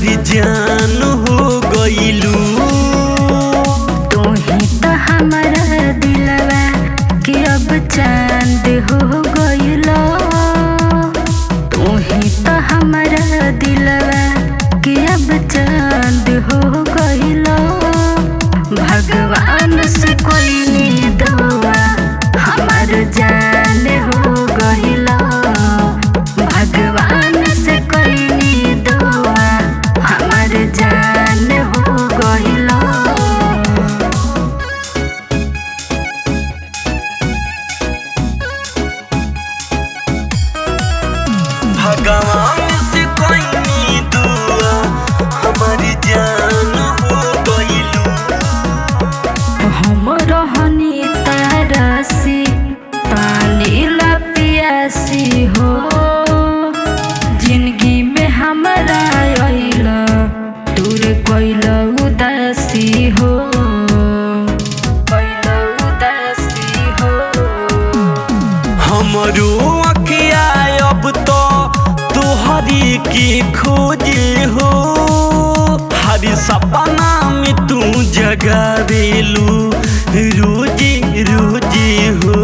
हमारी जान हो गइलू। तू ही तो हमारा दिलवा कि अब चांद हो गइलो। तू ही तो हमारा दिलवा कि अब चांद हो गइलो। भगवान से कोई नहीं दुआ हमार जान हो गइलो। भगवान से कोई नहीं दुआ हमार जान हो गइलो। भगवान से कोई नहीं दुआ हमारी जान हो गइलू। हम रहनी तारासी पानी ला पियासी हो। जिंदगी में हमारा आइला दूर कोइला उदासी हो। कोइला उदासी हो। हमरो अखिया अब तो तोहरी की खोजे हो। हर सपना में तू जगावेलू रोजे रोजे हो।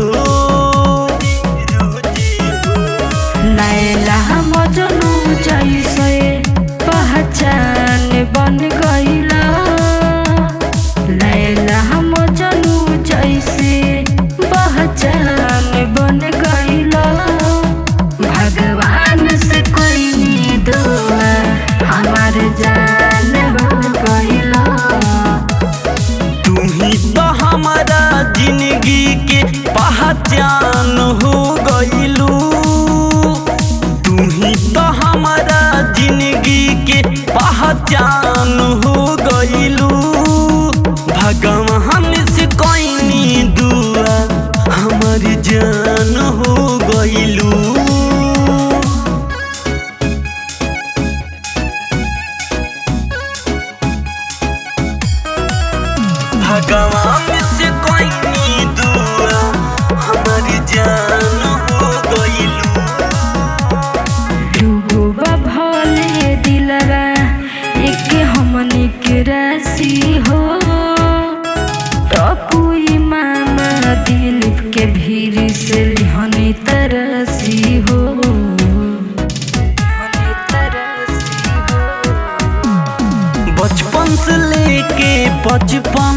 लैला मजनू जैसे पहचान बन गइला। लैला मजनू जैसे पहचान बन गइला। भगवान से कोई नहीं दुआ हमार जान हो गइला। तू ही तो हमारा जिंदगी के पहचान हो गइलू। तू ही तो हमारा जिंदगी के पहचान हो गइलू। भगवान से कोई नहीं दुआ हमारी जान हो गइलू। भगवान से कोई नहीं दुआ हमारी जान हो गइलू। डूबा भले दिलवा एक हमनी के राशि हो। टपुई मामा दिलीप के भीड़ से लिहनी तरसी हो। लिहनी तरसी हो। बचपन से लेके बचपन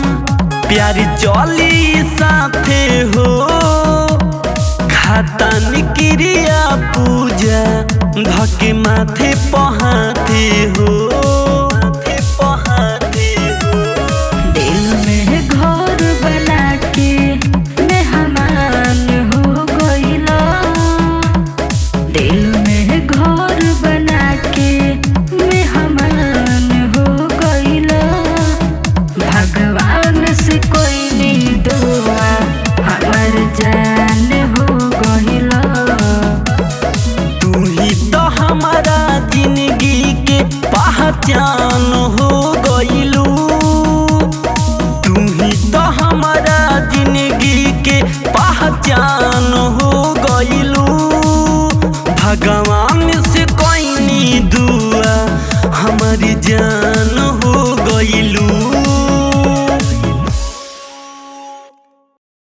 प्यार चली साथे हो। खाता निक्रिया पूजा धके माथे पहाते हो। दिल में घर बना के मेहमान हो गइला। दिल में घर बना के मेहमान हो गइला। भगवान से कोई नहीं दुआ हमार जान हो गइला। तू ही तो हमारा जिंदगी के पहचान हो गइलू। तू ही तो हमारा जिंदगी के पहचान हो गइलू। भगवान से कोई नहीं दुआ हमारी जान हो गइलू।